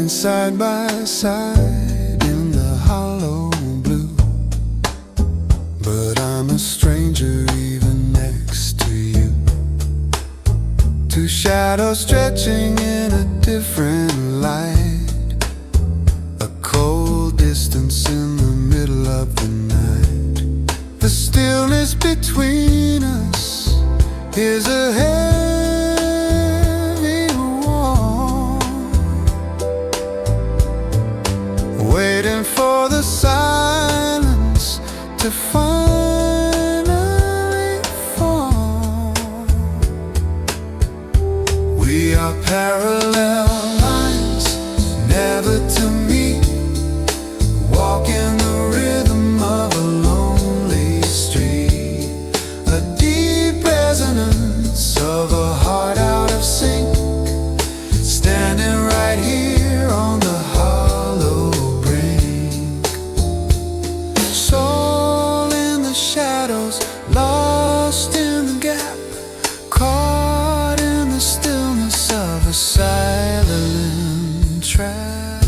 Walking side by side in the hollow blue, but I'm a stranger even next to you. Two shadows stretching in a different light, a cold distance in the middle of the night. The stillness between us is a heavy wall, waiting for the silence to finally fall. We are parallel lines, never to meet, walking the rhythm of a lonely street, a deep resonance of a heart out of sync, standing right here on the hollow brink. Soul in the shadows, lost in the gap, caught in the stillness of a silent trap.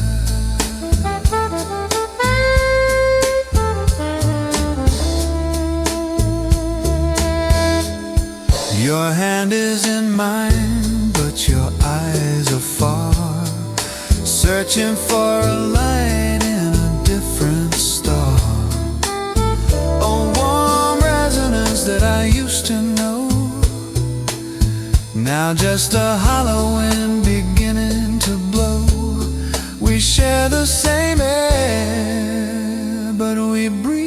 Your hand is in mine, but your eyes are far, searching for a light in a different star, a warm resonance that I used to know, now just a hollow wind beginning to blow. We share the same air, but we breathe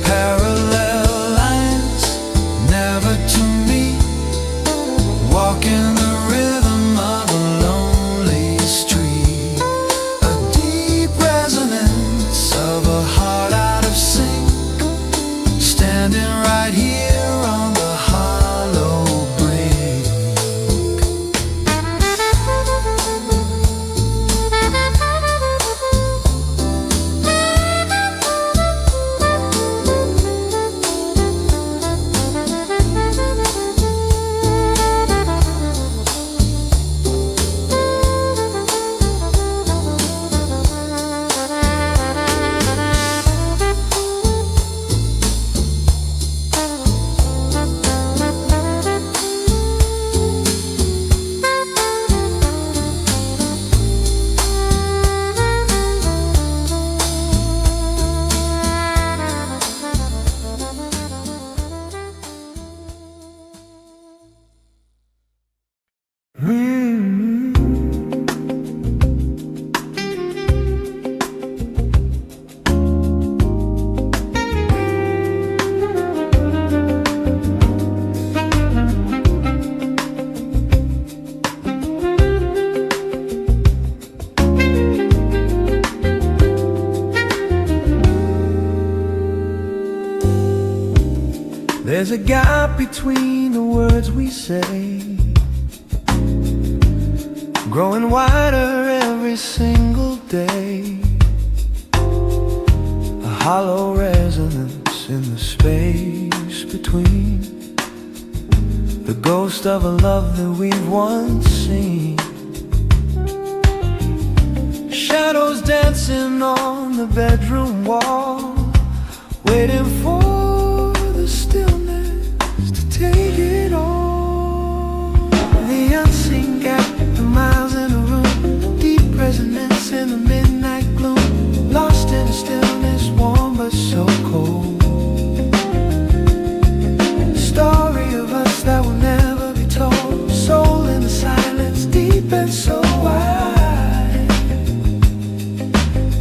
parallel lines, never to meet, walking the rhythm of a lonely street, a deep resonance of a heart out of sync, standing right here on the hollow brink. There's a gap between the words we say, growing wider every single day, a hollow resonance in the space between, the ghost of a love that we've once seen. Shadows dancing on the bedroom wall, waiting for the stillness to take it all. The unseen gap, the miles in a room, deep resonance in the midnight gloom, lost in the stillness, warm but so cold. Story of us that will never be told, soul in the silence, deep and so wide,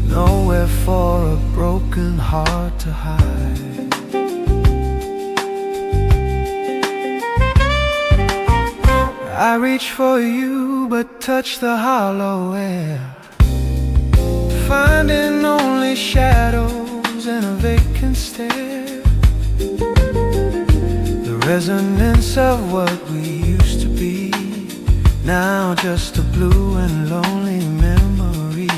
nowhere for a broken heart to hide. I reach for you, but touch the hollow air, finding only shadows and a vacant stare. The resonance of what we used to be, now just a blue and lonely memory.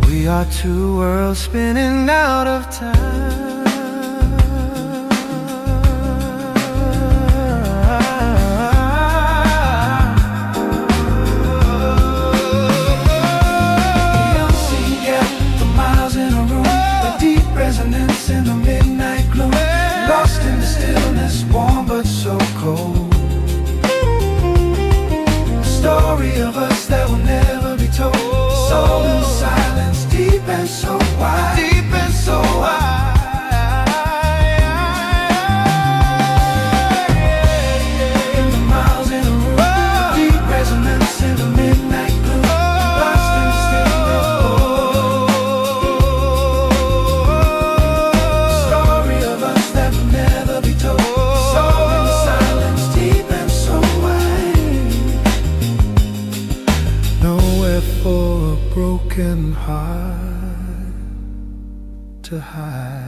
We are two worlds spinning out of time. In the midnight gloom, lost in the stillness, warm but so cold. A story of us that will never be told. Soul in silence, deep and so wide, deep and so wide. In the miles in a room, deep resonance in the midnight gloom, lost in the stillness, for a broken heart to hide.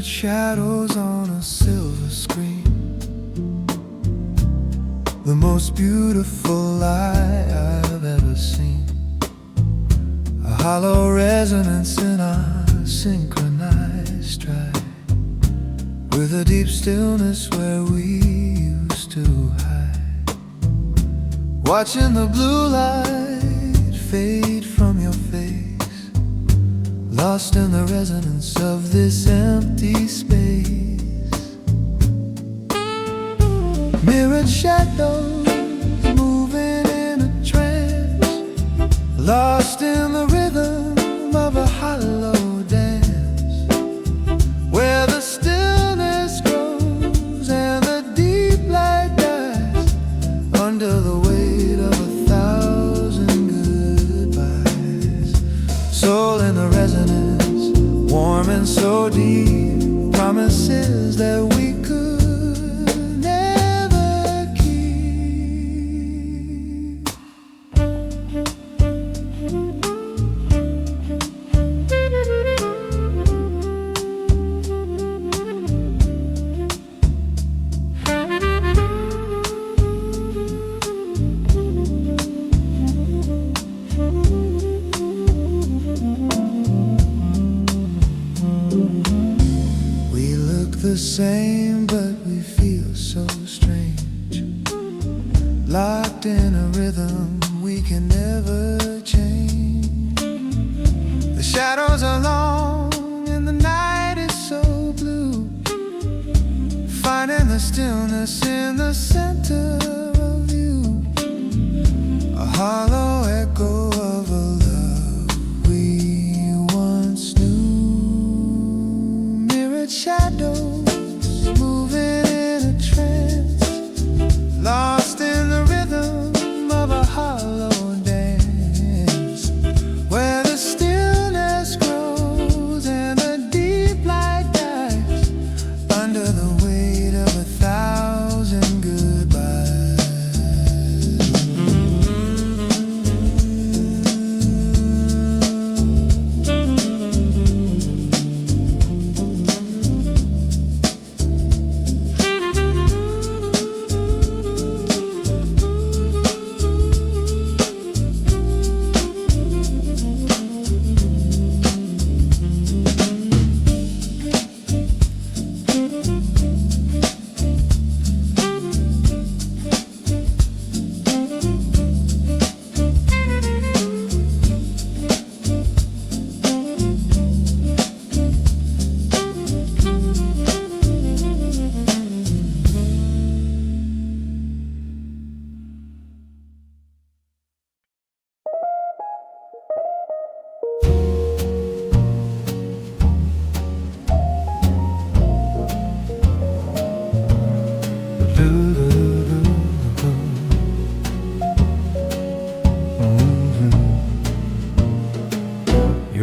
Shadows on a silver screen, the most beautiful lie I've ever seen. A hollow resonance in our synchronized stride, with a deep stillness where we used to hide. Watching the blue light fade from your face, lost in the resonance of this empty space. Mirrored shadows moving in a trance, lost in the rhythm of a hollow dance, where the stillness grows and the deep light dies under the weight of 1,000 goodbyes. Soul in the resonance, warm and so deep, promises that we could never keep. The same, but we feel so strange, locked in a rhythm we can never change. The shadows are long and the night is so blue, finding the stillness in the center of you, a hollow echo of a love we once knew. Mirrored shadows moving in a trance, lost in the rhythm of a hollow dance, where the stillness grows and the deep light dies under the weight of 1,000 goodbyes.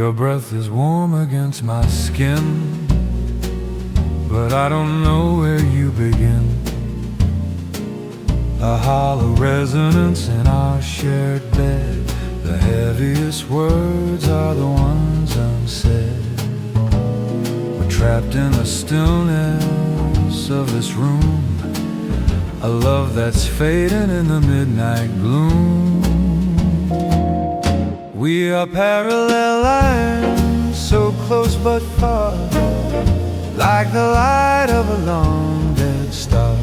Your breath is warm against my skin, but I don't know where you begin. A hollow resonance in our shared bed. The heaviest words are the ones unsaid. We're trapped in the stillness of this room, a love that's fading in the midnight gloom. We are parallel lines, so close but far, like the light of a long dead star.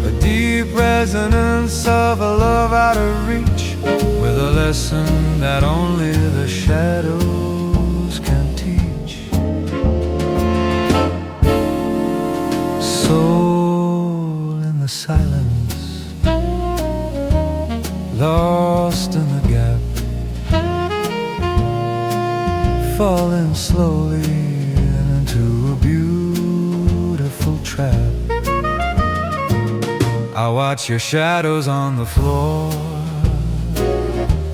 A deep resonance of a love out of reach, with a lesson that only the shadows can teach. Soul in the silence, lost in the gap, falling slowly into a beautiful trap. I watch your shadows on the floor,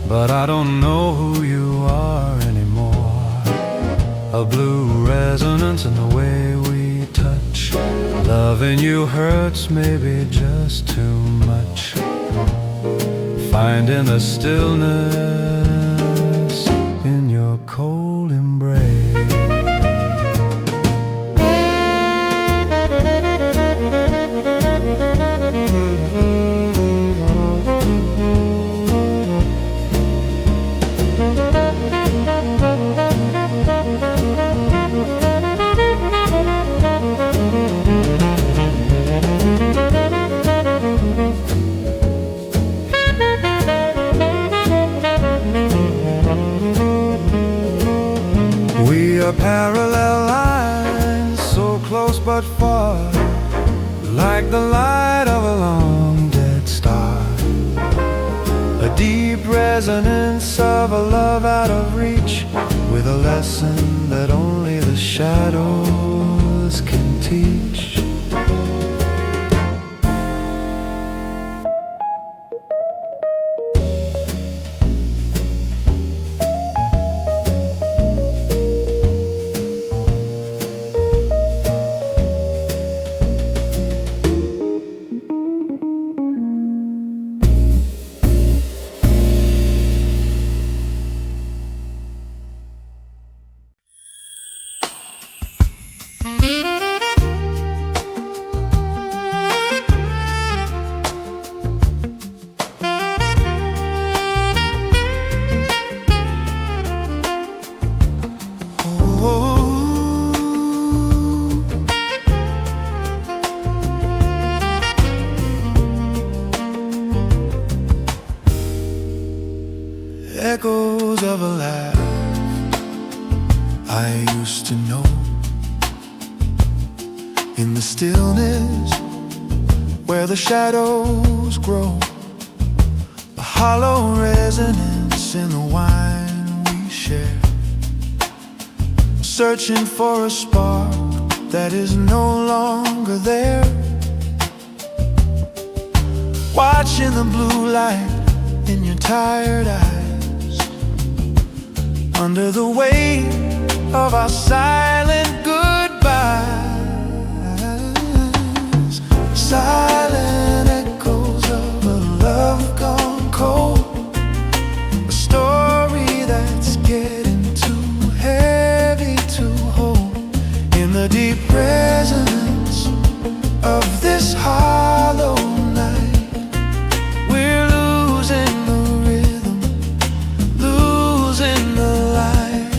but I don't know who you are anymore. A blue resonance in the way we touch. Loving you hurts maybe just too much. Finding the stillness in your cold embrace. We are parallel lines, so close but far, like the light of a long dead star. A deep resonance of a love out of reach, with a lesson that only the shadows can teach. Echoes of a laugh I used to know, in the stillness where the shadows grow. A hollow resonance in the wine we share, searching for a spark that is no longer there. Watching the blue light in your tired eyes, under the weight of our silent goodbyes. Silent echoes of a love gone cold, a story that's getting too heavy to hold. In the deep resonance of this hollow night, we're losing the rhythm, losing the light.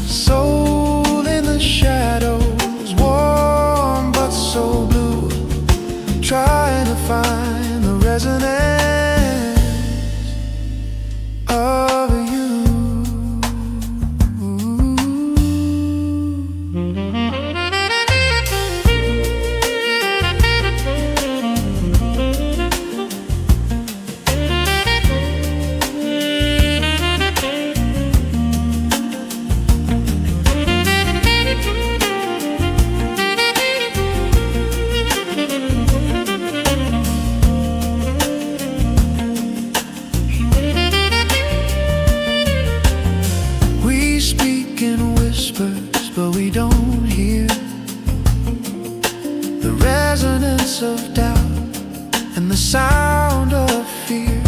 Soul in the shadows, warm but so blue, trying to find the resonance of you. and the sound of fear.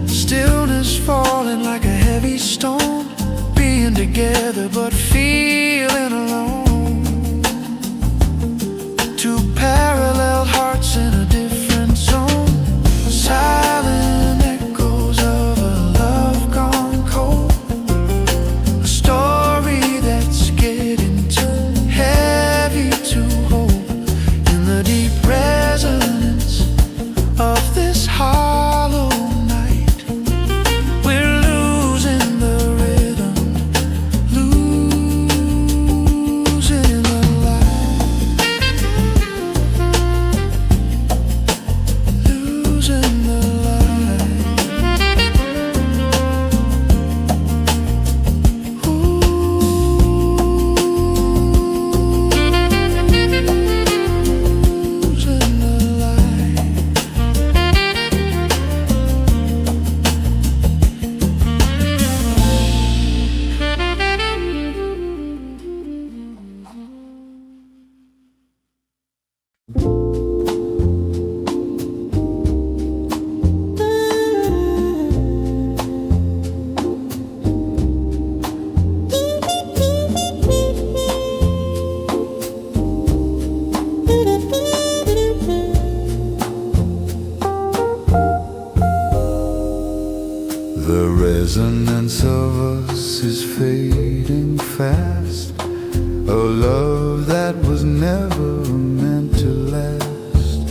Stillness falling like a heavy stone, being together but feeling alone. Two parallel hearts in a different zone. Silent echoes of a love gone cold. A story that's getting too heavy to hold. In the deep resonance of this hollow night, we're losing the rhythm, losing the light, losing the light. Losing the light. The resonance of us is fading fast. A love that was never meant to last.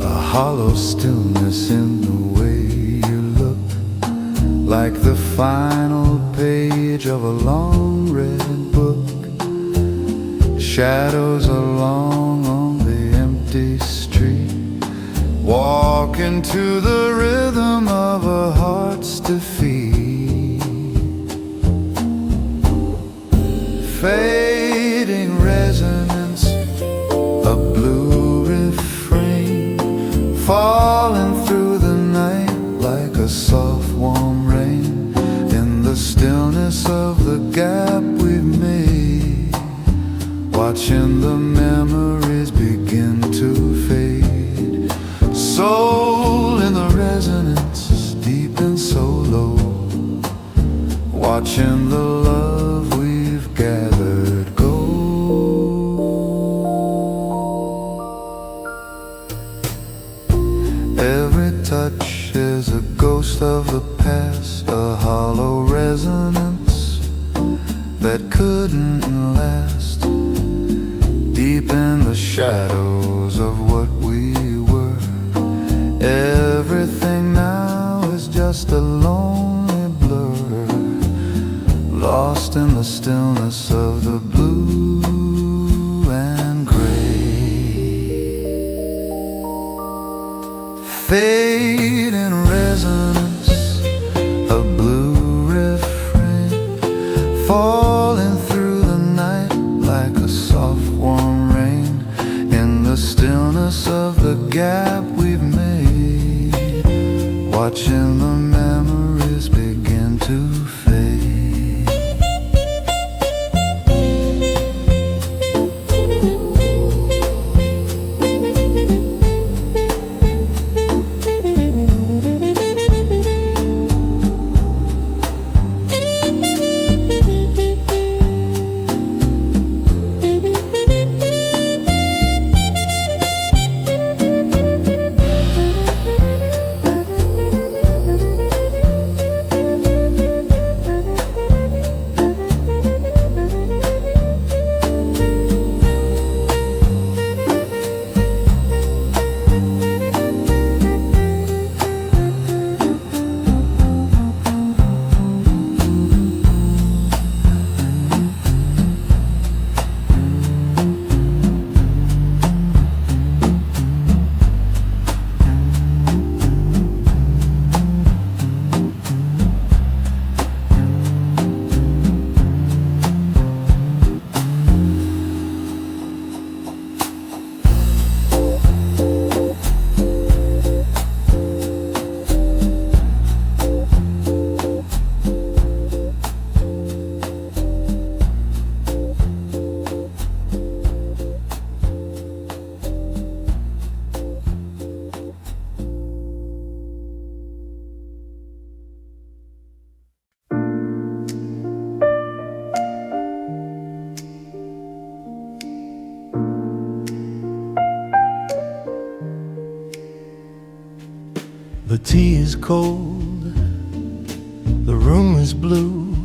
A hollow stillness in the way you look, like the final page of a long red book. Shadows along on the empty street, walking to the rhythm of a heart's defeat. Fading resonance, a blue refrain, falling through the night like a soft warm rain. In the stillness of the gap we've made, watching the memories begin to fade. Soul in the resonance, deep and so low, watching the love we've gathered go. Every touch is a ghost of the past, a hollow resonance that couldn't last. Deep in the shadows of what we were, everything now is just a lonely blur, lost in the stillness of the blue and gray. Fading resonance, a blue refrain, falling through the night like a soft warm rain. In the stillness of the gap we've made, watching the memories begin to fade. The tea is cold, the room is blue.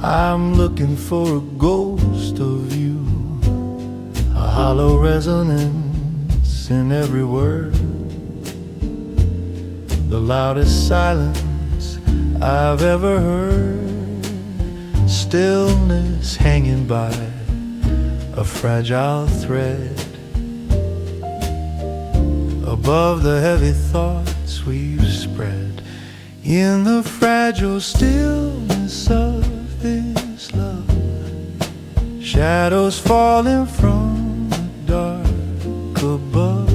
I'm looking for a ghost of you, a hollow resonance in every word, the loudest silence I've ever heard. Stillness hanging by a fragile thread above the heavy thoughts we've spread. In the fragile stillness of this love, shadows falling from the dark above,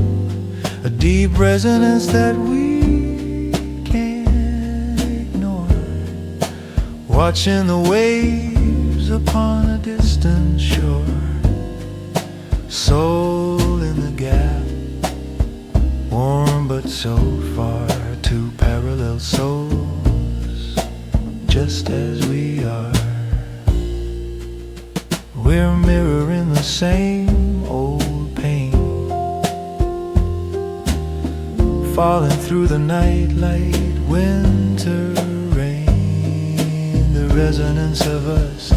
a deep resonance that we can't ignore, watching the waves upon a distant shore. Soul in the gap, warm but so far, two parallel souls, just as we are. We're mirroring the same old pain, falling through the night like winter rain. The resonance of us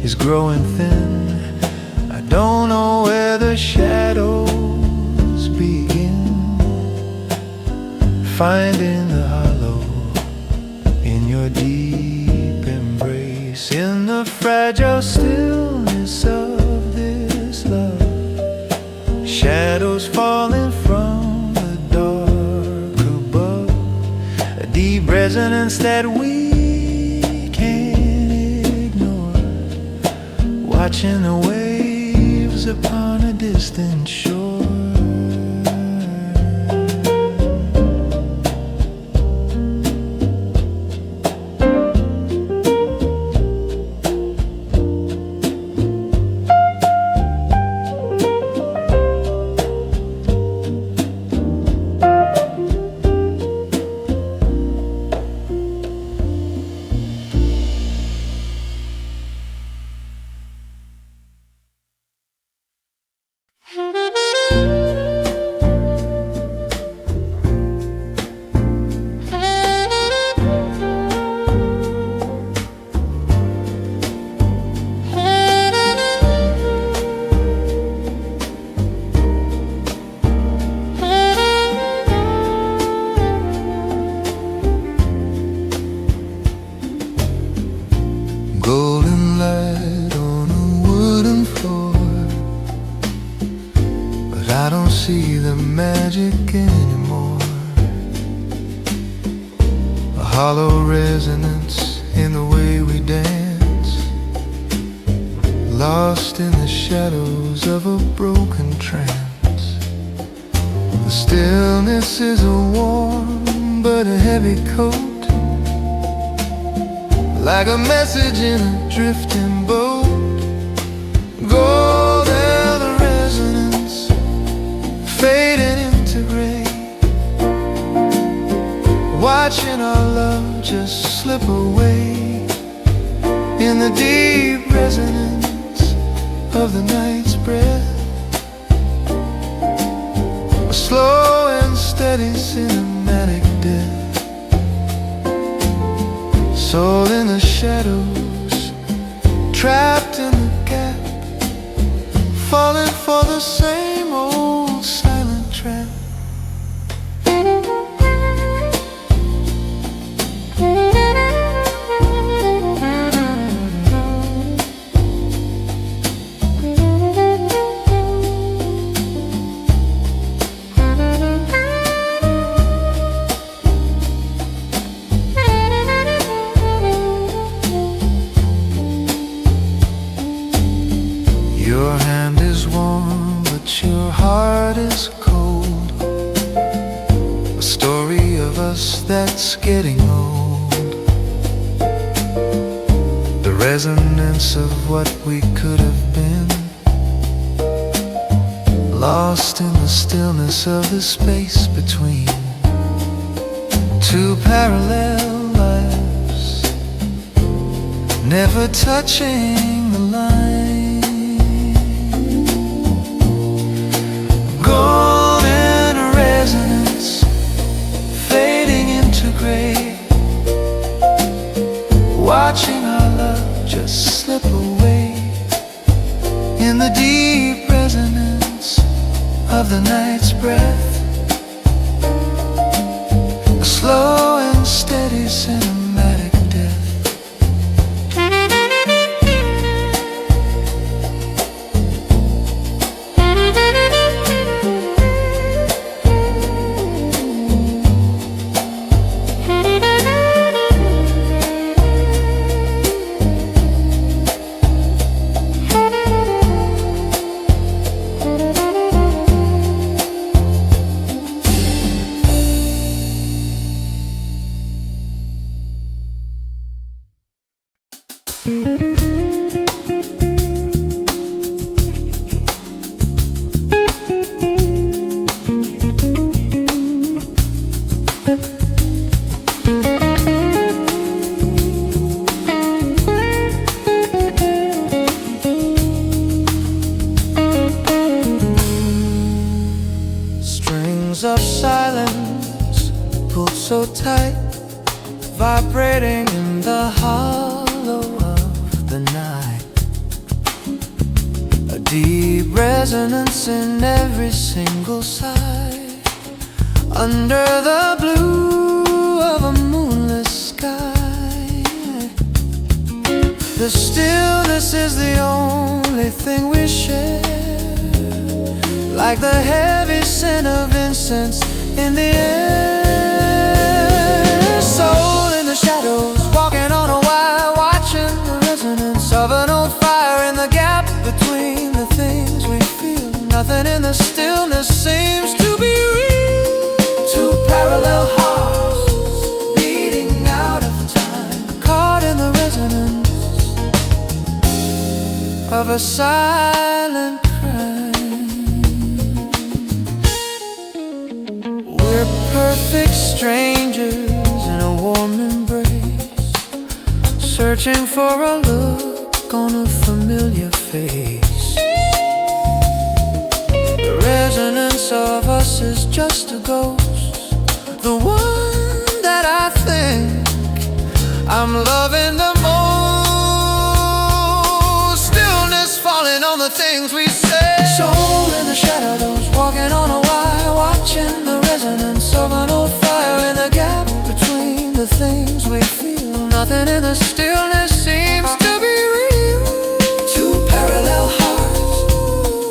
is growing thin. I don't know where the shadows begin, finding the hollow in your deep embrace. In the fragile stillness of this love, shadows falling from the dark above, a deep resonance that we can't ignore, watching the waves upon a distant shore. Golden light on a wooden floor, but I don't see the magic anymore. A hollow resonance in the way we dance, lost in the shadows of a broken trance. The stillness is a warm but a heavy coat, like a message in a drifting boat. Golden resonance fading into gray, watching our love just slip away in the deep resonance of the night's breath. A slow and steady cinematic death. Soul in the shadows, trapped in the gap, falling for the same old silent trap. Your hand is warm, but your heart is cold. A story of us that's getting old. The resonance of what we could have been, lost in the stillness of the space between two parallel lives, never touching the line. Golden resonance echoes of silence pulled so tight, vibrating in the hollow of the night. A deep resonance in every single sigh, under the blue of a moonless sky. The stillness is the only thing we share, like the heavy scent of incense in the air. Soul in the shadows, walking on a wire, watching the resonance of an old fire in the gap between the things we feel. Nothing in the stillness seems to be real. Two parallel hearts beating out of time, caught in the resonance of a silent crime. We're perfect strangers in a warm embrace, searching for a look on a familiar face. The resonance of us is just a ghost, the one that I think I'm loving the most. Stillness falling on the things we say. Soul in the shadows, walking on a wire, watching the resonance of an old fire in the gap between the things we feel. Nothing in the stillness seems to be real. Two parallel hearts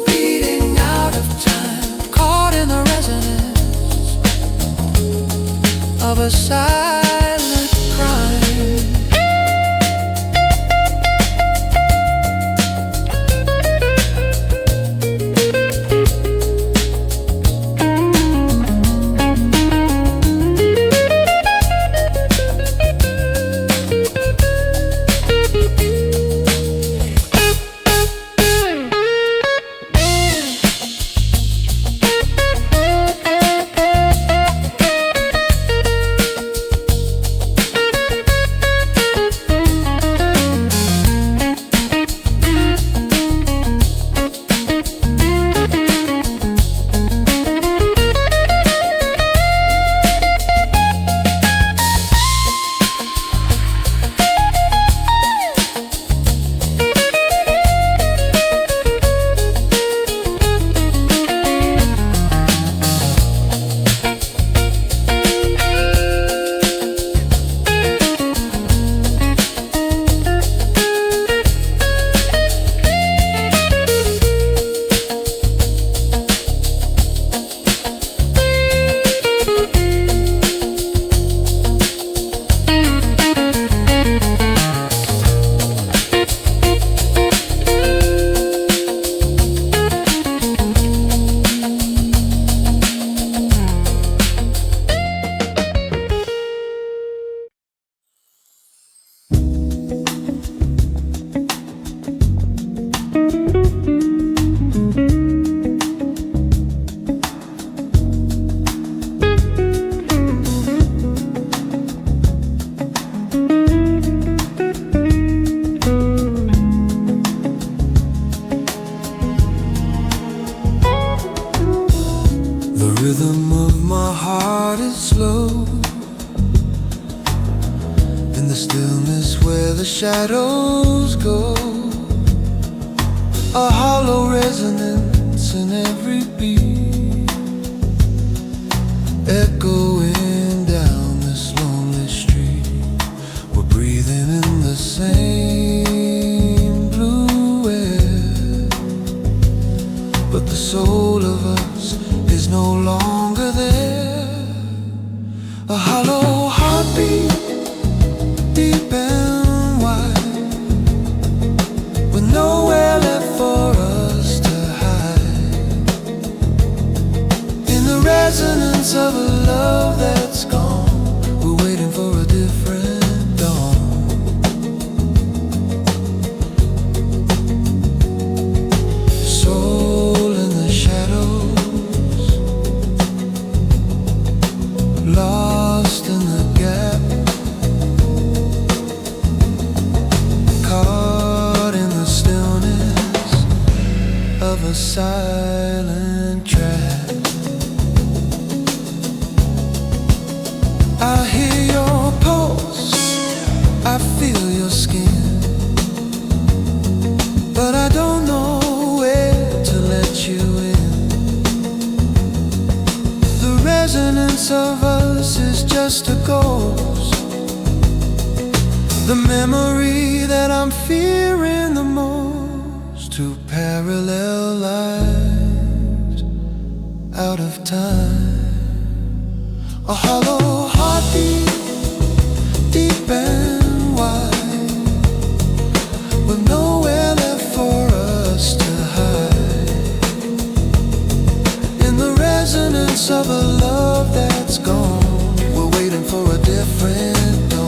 beating out of time, caught in the resonance of a silent crime. rhythm of my heart is slow, in the stillness where the shadows go, a hollow resonance in every beat, echoing down this lonely street. We're breathing in the same blue air, but the soul of us is no longer there. A hollow heartbeat, deep and wide, with nowhere left for us to hide. In the resonance of a love that's gone, we're waiting for a different dawn. Soul in the shadows, lost in the gap, caught in the stillness of a silent trap. but I don't know where to let you in. The resonance of us is just a ghost, the memory that I'm fearing the most. Two parallel lives out of time, a hollow heartbeat, deep and wide, with nowhere left for us to hide. In the resonance of a love that's gone, we're waiting for a different dawn.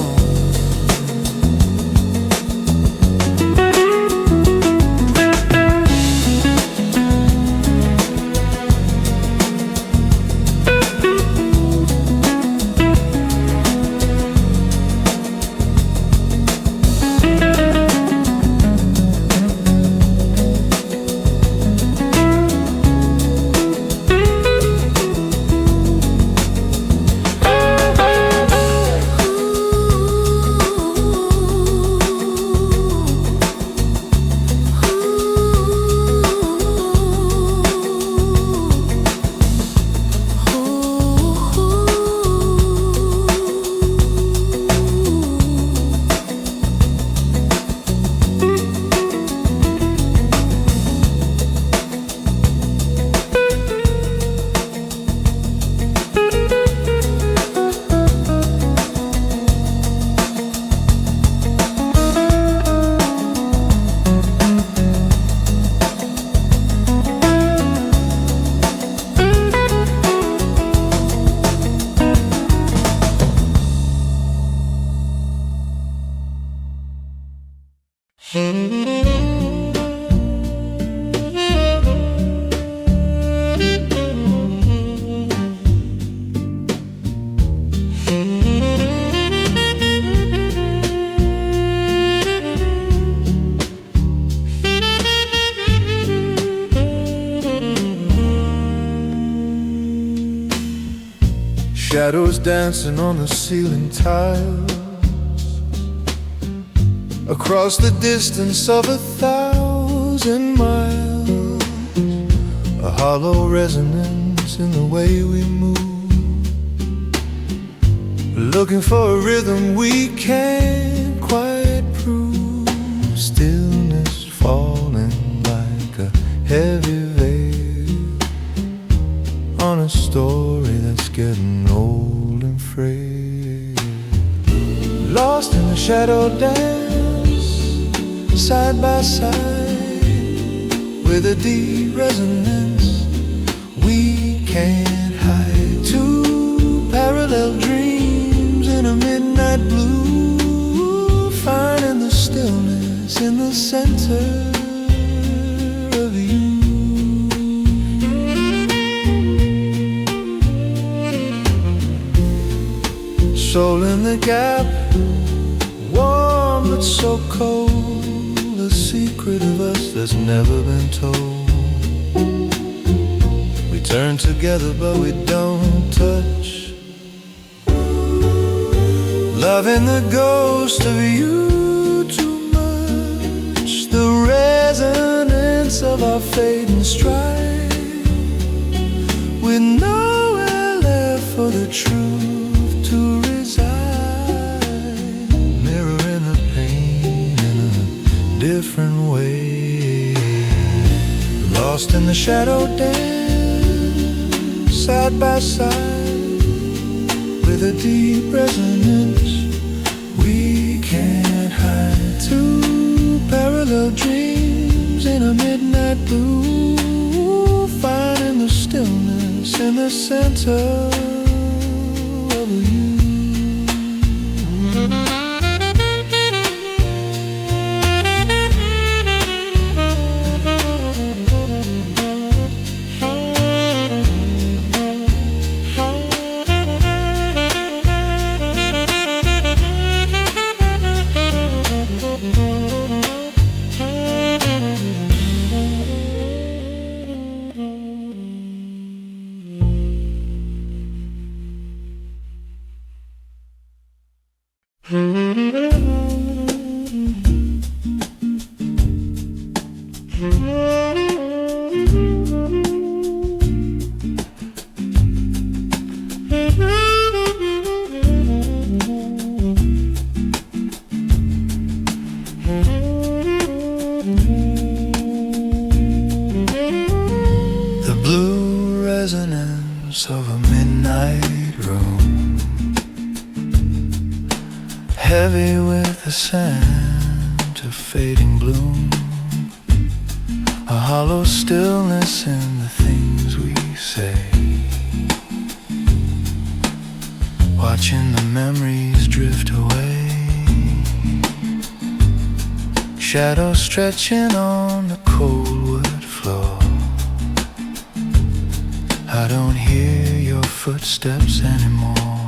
Shadows dancing on the ceiling tiles, across the distance of 1,000 miles. A hollow resonance in the way we move, looking for a rhythm we can't quite prove. Stillness falling like a heavy veil on a story that's getting old and frail. Lost in the shadow dance, side by side, with a deep resonance we can't hide. Two parallel dreams in a midnight blue, finding the stillness in the center of you. Soul in the gap, warm but so cold, a secret of us that's never been told. We turn together but we don't touch, loving the ghost of you too much. The resonance of our fading strife, with nowhere left for the truth to reside, mirroring the pain in a different way. Lost in the shadow dance, side by side, with a deep resonance we can't hide. Two parallel dreams in a midnight blue, finding the stillness in the center of you. resonance of a midnight room, heavy with the scent of fading bloom, a hollow stillness in the things we say, watching the memories drift away, shadows stretching on the cold wood floor. I don't hear your footsteps anymore.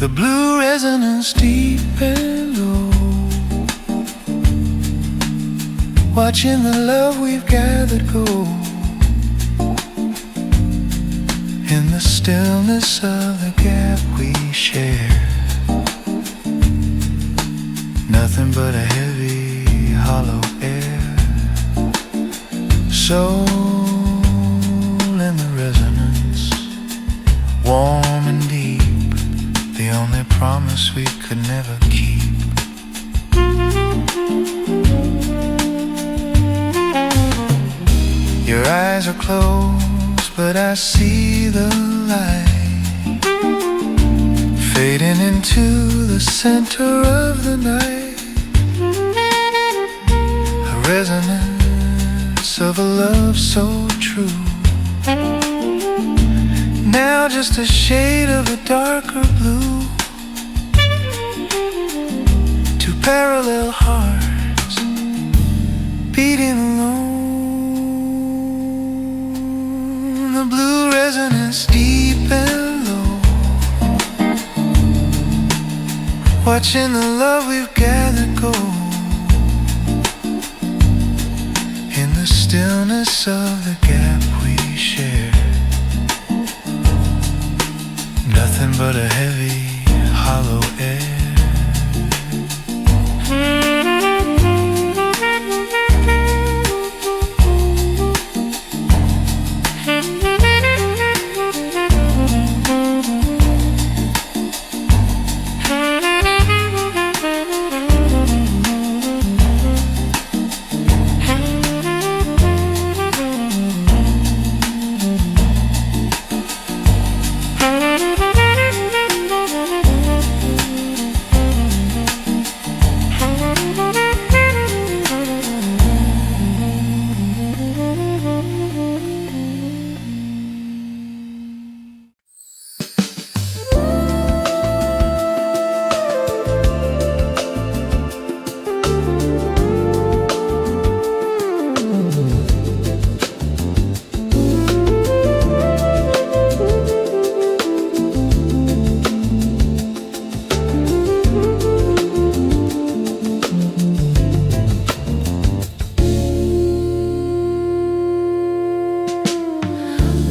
The blue resonance deep and low, watching the love we've gathered go in the stillness of the gap we share. Nothing but a heavy, hollow air, soul in the resonance, warm and deep, the only promise we could never keep. Your eyes are closed, but I see the light fading into the center of the night, a resonance of a love so true. Now just a shade of a darker blue, two parallel hearts beating alone. The blue resonance deep and low, watching the love we've gathered go in the stillness of the gap we share. Nothing but a heavy, hollow air.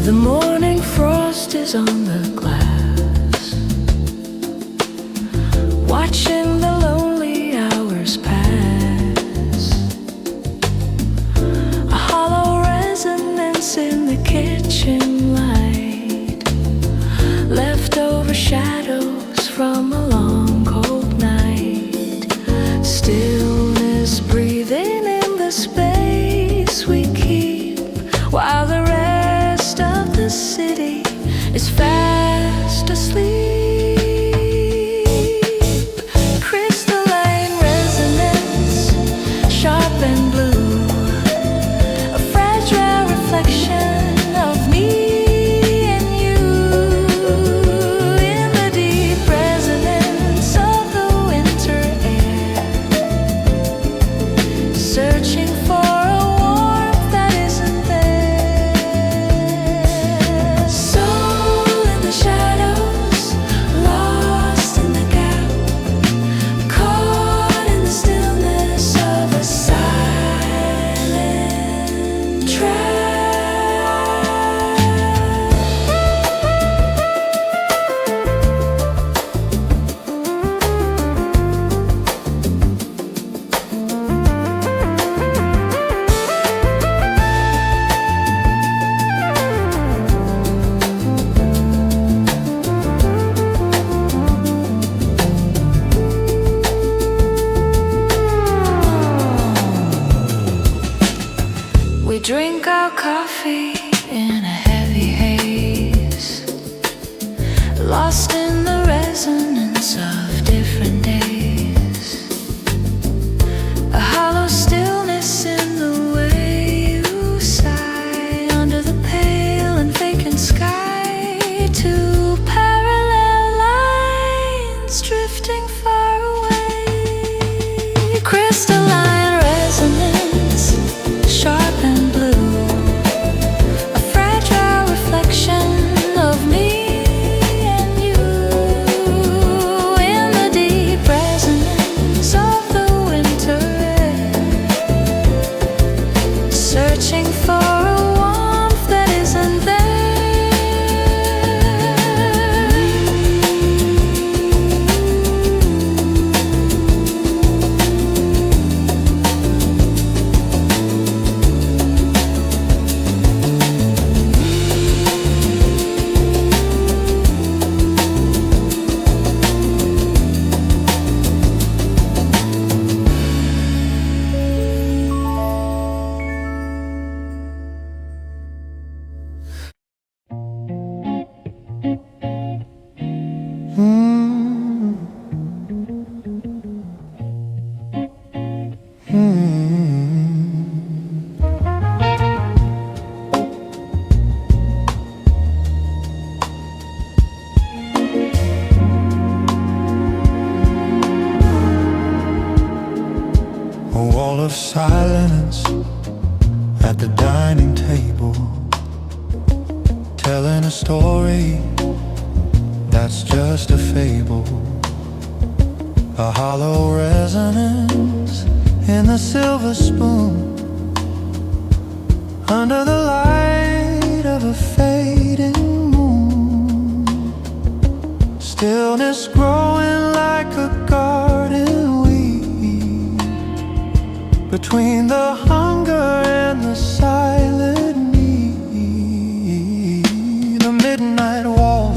The morning frost is on the glass, watching the lonely hours pass. A hollow resonance in the kitchen light, leftover shadows from a long cold night. Stillness breathing in the space we keep, while the rest of the city is fast asleep. drink our coffee in a heavy haze, lost in the resonance of different days. A hollow stillness in the way you sigh under the pale and vacant sky. Two parallel lines drifting far away, crystalline resonance, sharp and blue, a fragile reflection of me and you, in the deep resonance of the winter air, searching for a warmth that isn't there. A wall of silence at the dining table, telling a story that's just a fable. A hollow resonance in the silver spoon, under the light of a fading moon. Stillness growing like a garden weed, between the hunger and the silent need. The midnight wall,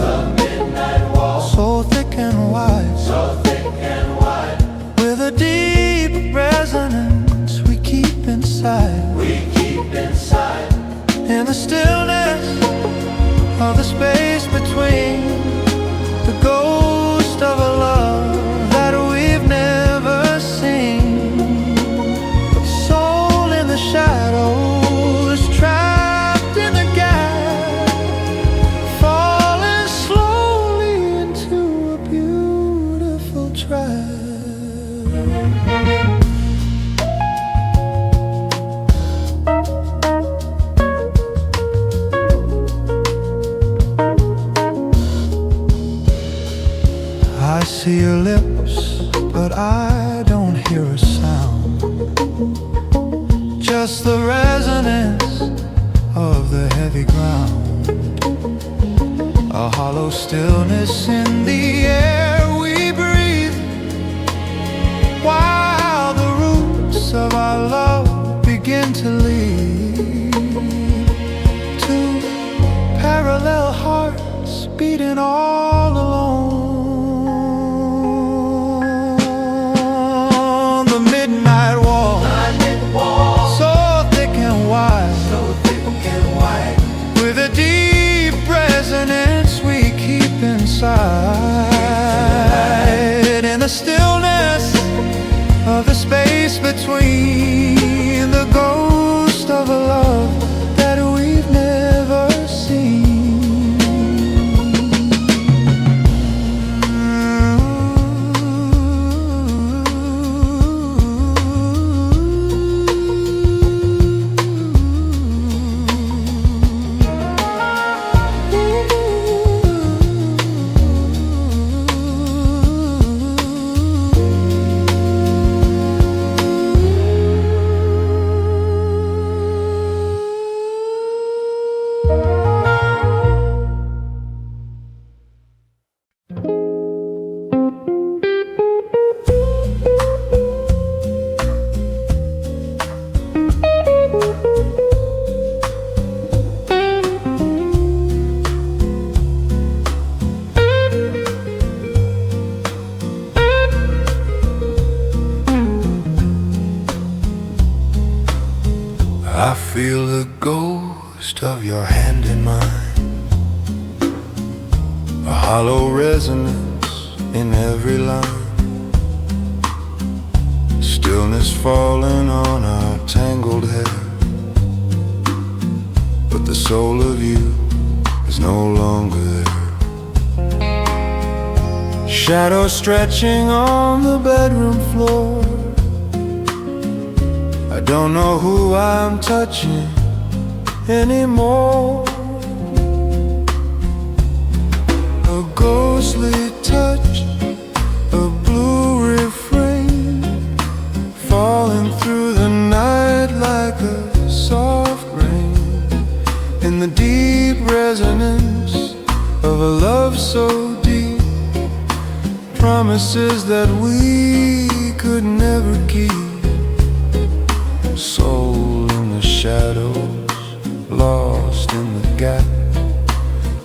so thick and wide, with a deep resonance we keep inside. In the stillness of the space between, the ghost of a love that we've never seen. Soul in the shadows, trapped in the gap, falling slowly into a beautiful trap. I see your lips, but I don't hear a sound, just the resonance of the heavy ground. A hollow stillness in the air we breathe, while the roots of our love begin to lead. Two parallel hearts beating all alone. The midnight wall, so thick and wide, with a deep resonance we keep inside. In the stillness of the space between, the ghost of a love that we've never seen. ghost of your hand in mine, a hollow resonance in every line, stillness falling on our tangled hair. But the soul of you is no longer there. Shadow stretching on the bedroom floor, I don't know who I'm touching anymore. A ghostly touch, a blue refrain, falling through the night like a soft rain, in the deep resonance of a love so deep, promises that we could never keep. Soul in the shadows, lost in the gap,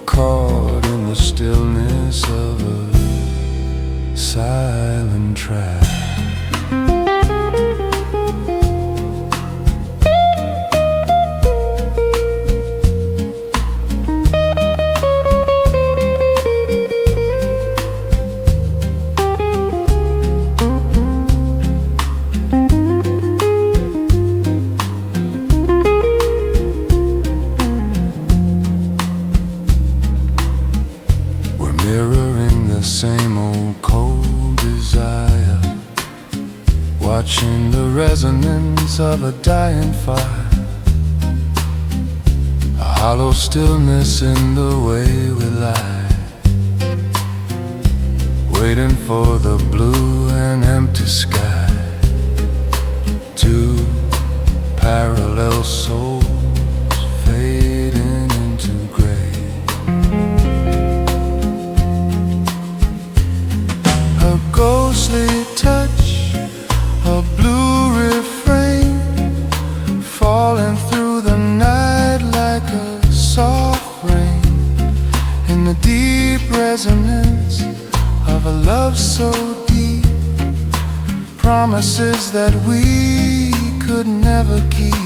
caught in the stillness of a silent trap. Mirroring the same old cold desire, watching the resonance of a dying fire, a hollow stillness in the way we lie, waiting for the blue and empty sky. Two parallel souls fading into gray. A ghostly touch, a blue refrain, falling through the night like a soft rain, in the deep resonance of a love so deep, promises that we could never keep.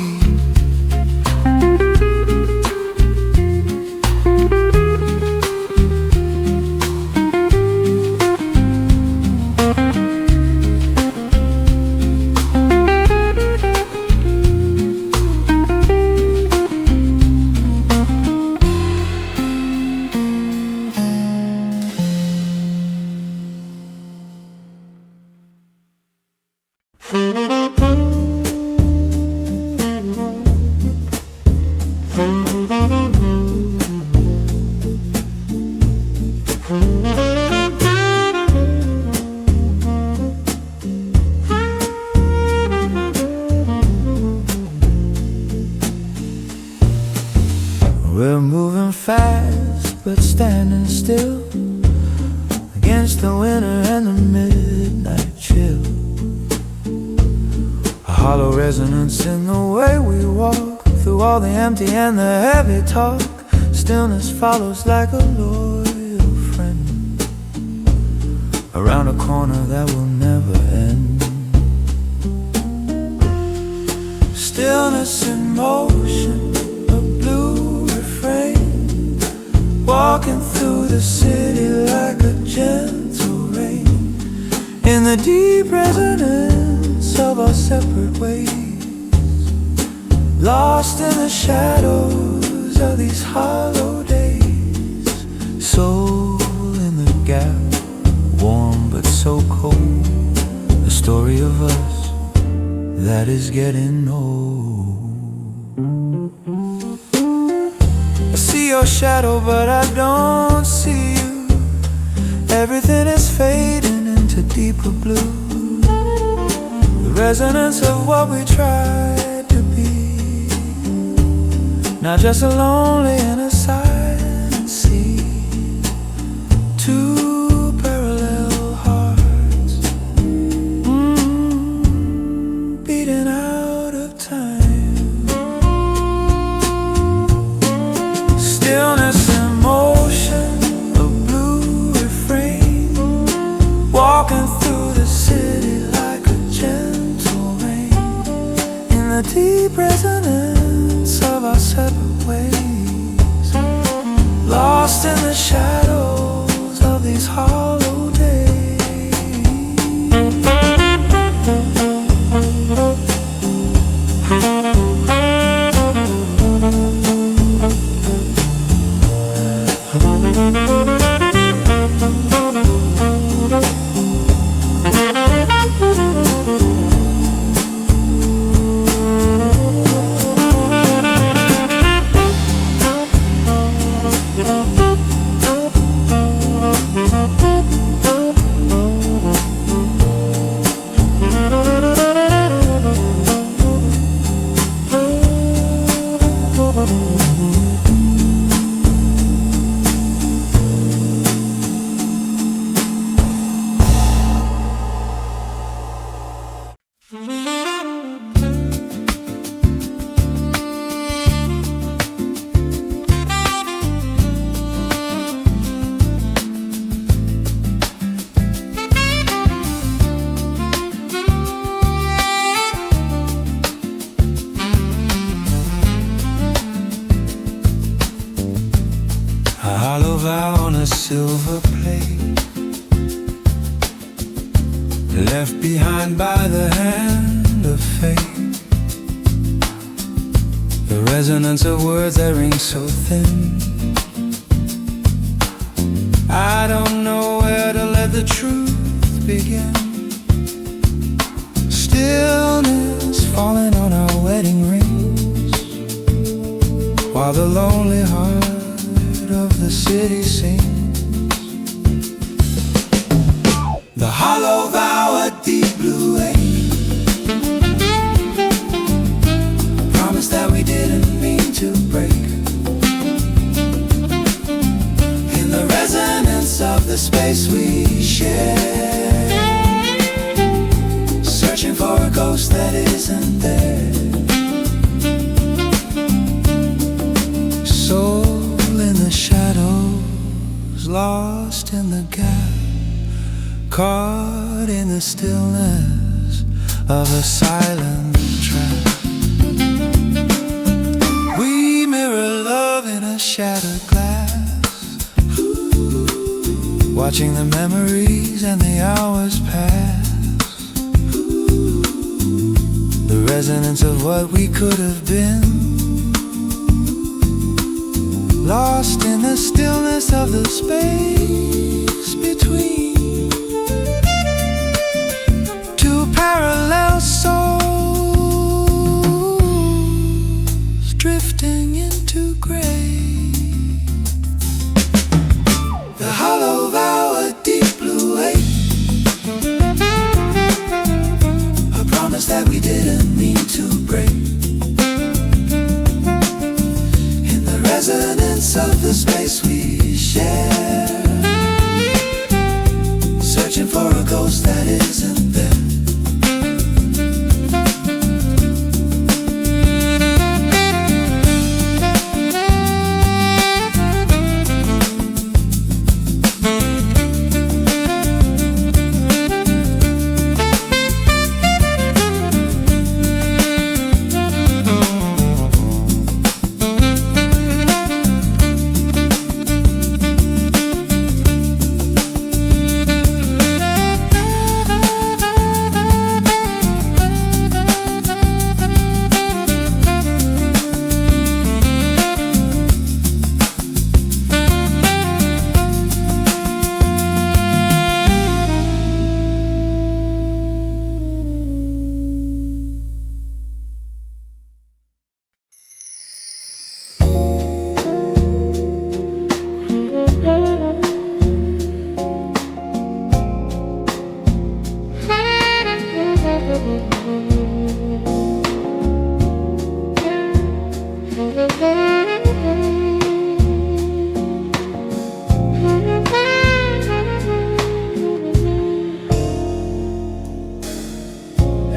We're moving fast, but standing still, against the winter and the midnight chill. A hollow resonance in the way we walk, through all the empty and the heavy talk. Stillness follows like a loyal friend, around a corner that will never end. Stillness in motion, walking through the city like a gentle rain, in the deep resonance of our separate ways, lost in the shadows of these hollow days. Soul in the gap, warm but so cold, the story of us that is getting old. I see your shadow, but I don't see you. Everything is fading into deeper blue, the resonance of what we tried to be, not just a lonely and a silent sea. Two parallel hearts, beating out of time. Stillness in motion, a blue refrain, walking through the city like a gentle rain, in the deep resonance of our in the shadows of these hollow days. On a silver plate, left behind by the hand of fate. The resonance of words that ring so thin. I don't know where to let the truth begin. Stillness falling on our wedding rings, while the lonely heart of the city sings the hollow vow, a deep blue ache, a promise that we didn't mean to break. In the resonance of the space we share, searching for a ghost that isn't there. So in the shadows, lost in the gap, caught in the stillness of a silent trap. We mirror love in a shattered glass, watching the memories and the hours pass. The resonance of what we could have been, lost in the stillness of the space between two parallel souls drifting into gray. The hollow vow, a deep blue ache, a promise that we didn't mean to break. Resonance of the space we share, searching for a ghost that isn't there.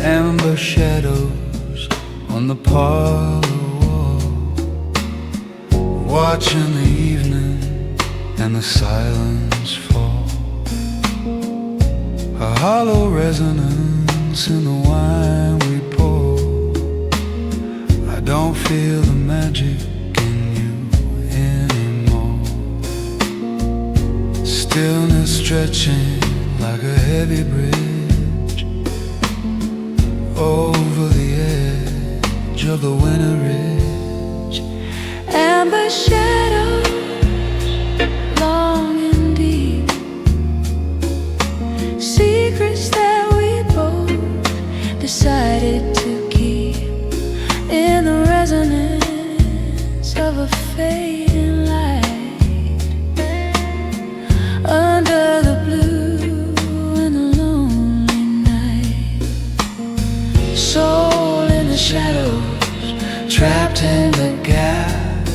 Amber shadows on the parlor wall, watching the evening and the silence fall. A hollow resonance in the wine we pour. I don't feel the magic in you anymore. stretching like a heavy bridge over the edge of the winter ridge. Amber shadows, long and deep, secrets that we both decided to keep in the resonance of a fading light, under the blue and the lonely night. Soul in the shadows, Trapped in the gap,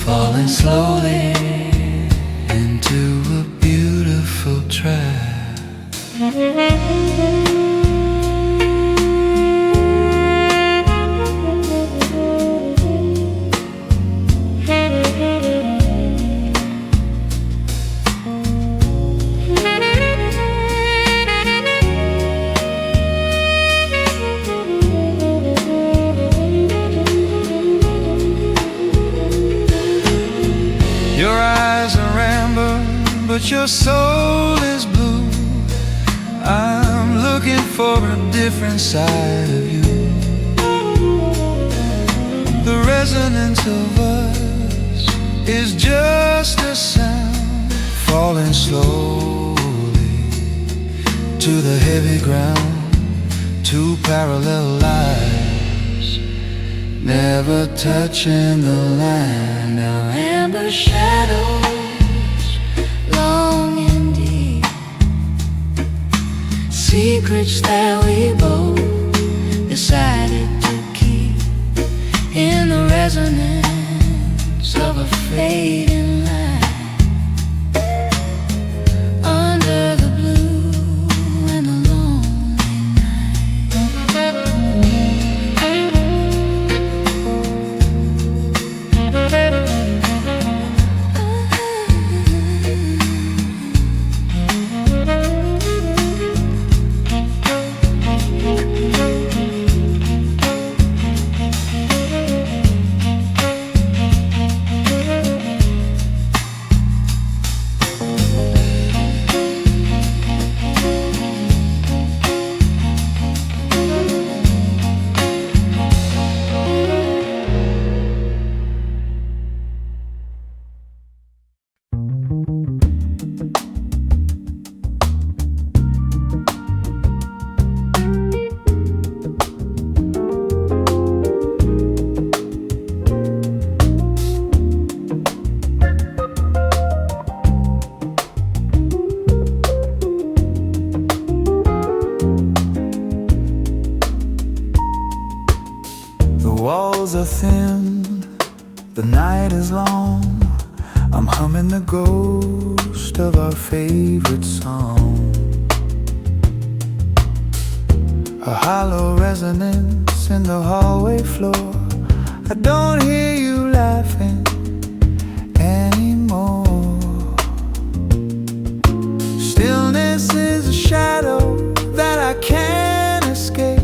falling slowly into a beautiful trap. Your eyes are amber, but your soul is blue. I'm looking for a different side of you. The resonance of us is just a sound, falling slowly to the heavy ground. Two parallel lives, never touching the line. Now amber shadows, long and deep, secrets that we both decided to keep in the resonance of a fading light, under the blue and the lonely night. The walls are thin, the night is long. I'm humming the ghost of our favorite song. A hollow resonance in the hallway floor. I don't hear you laughing anymore. Stillness is a shadow that I can't escape,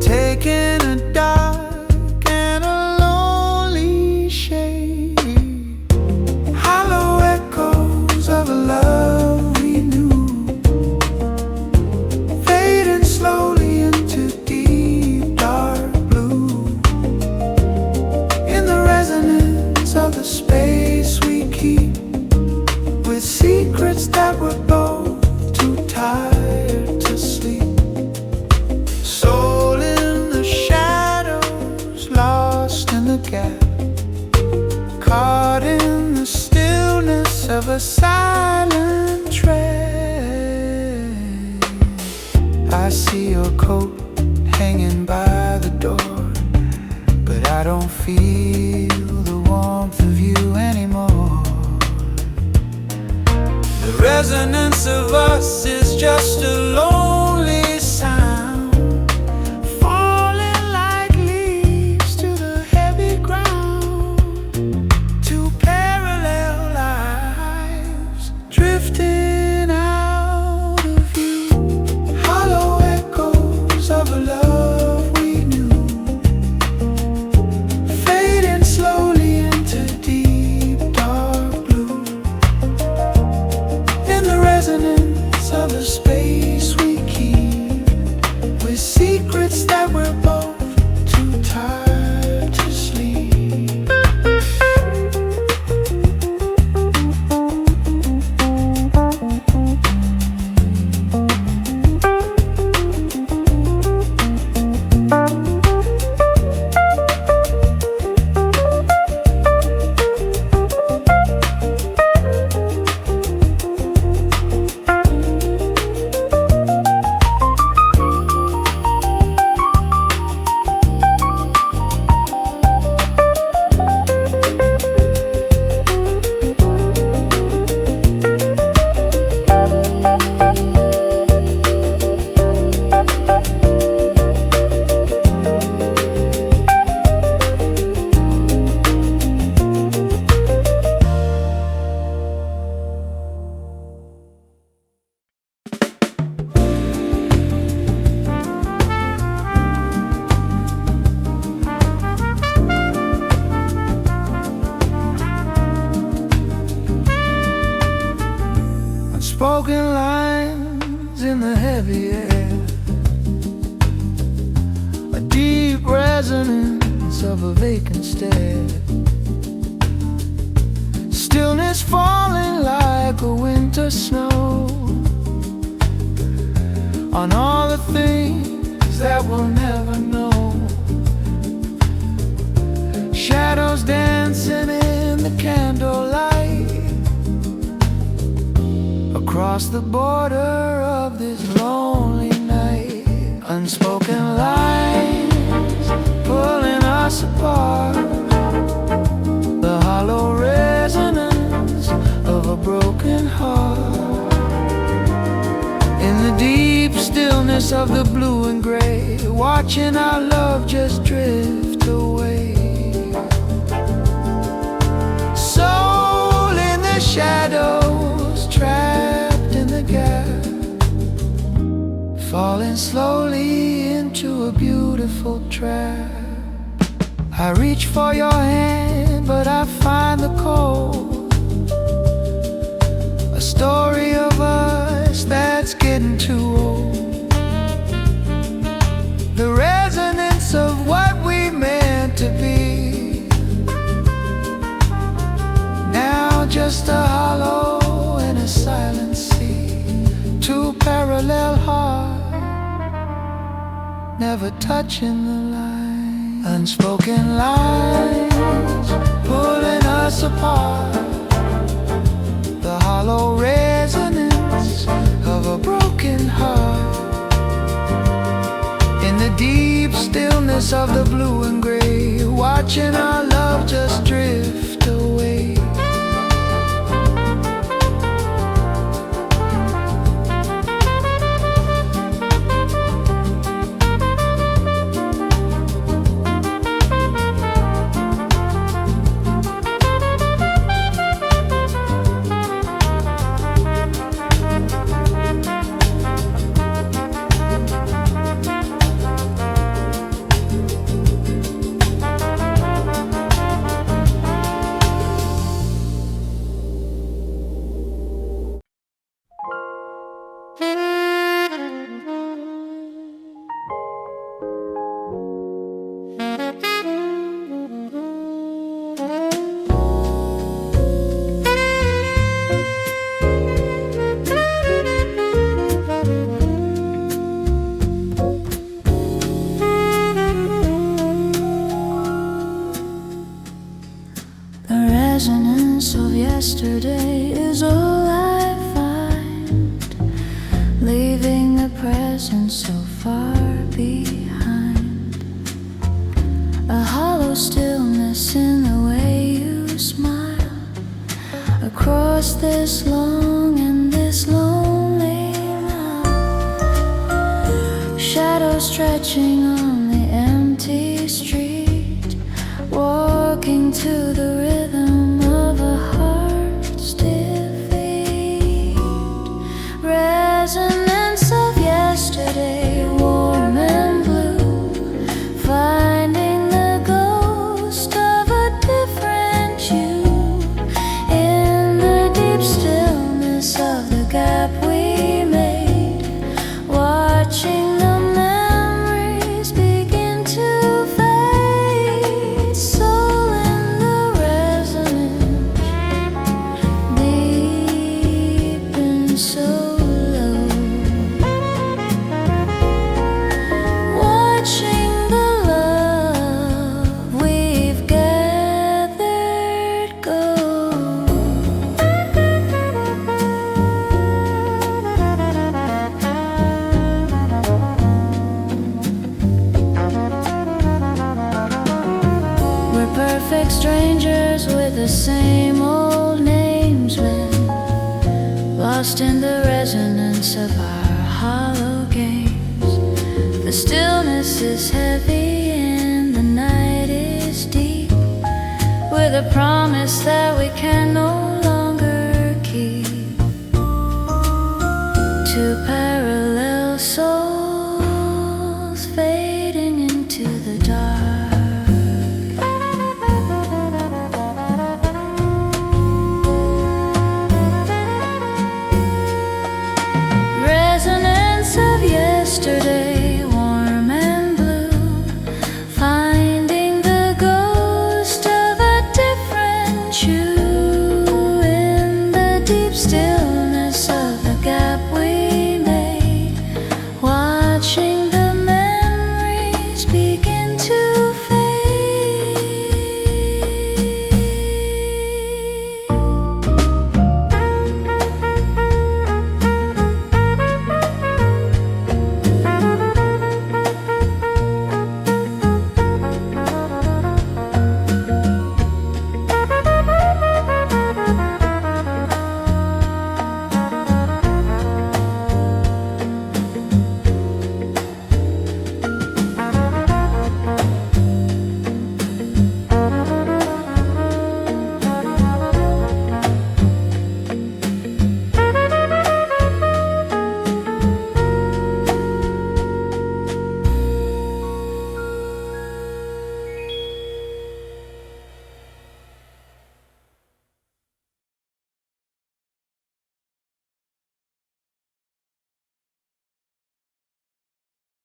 taking a dark and a lonely shade. Hollow echoes of a love we knew, fading slowly into deep dark blue, in the resonance of the space we keep, with secrets that we're both too tired to sleep. Soul in the shadows, lost in the gap, caught in the stillness of a silent tread. I see your coat hanging by the door, but I don't feel the warmth of you anymore. The resonance of us is just a lonely sound, falling like leaves to the heavy ground. Two parallel lives drifting out of view. Hollow echoes of a love we knew, fading slowly into deep dark blue, in the Unspoken lines in the heavy air, a deep resonance of a vacant stare, stillness falling like a winter snow on all the things that we'll never know. Shadows dancing in the candlelight across the border of this lonely night. Unspoken lines pulling us apart, the hollow resonance of a broken heart. In the deep stillness of the blue and gray, watching our love just drift away. Soul in the shadows, trapped in the gap, falling slowly into a beautiful trap. I reach for your hand, but I find the cold, a story of us that's getting too old. The resonance of what we meant to be, now just a hollow and a silent sea. Two parallel hearts, never touching the line. Unspoken lines pulling us apart, the hollow resonance of a broken heart. In the deep stillness of the blue and gray, watching our love just drift away. Yesterday is all I find, leaving the present so far behind. A hollow stillness in the way you smile across this long and this lonely night. Shadows stretching on the empty street, walking to the rhythm of a heart's defeat. Resonance of yesterday, warm and blue, finding the ghost of a different you. In the deep stillness of the gap we made, watching the memories begin to fade. Soul in the resonance, deep and so low, watching the love we've gathered go. We're perfect strangers with the same old names, when lost in the resonance of our hollow games. The stillness is heavy and the night is deep, with a promise that we can no longer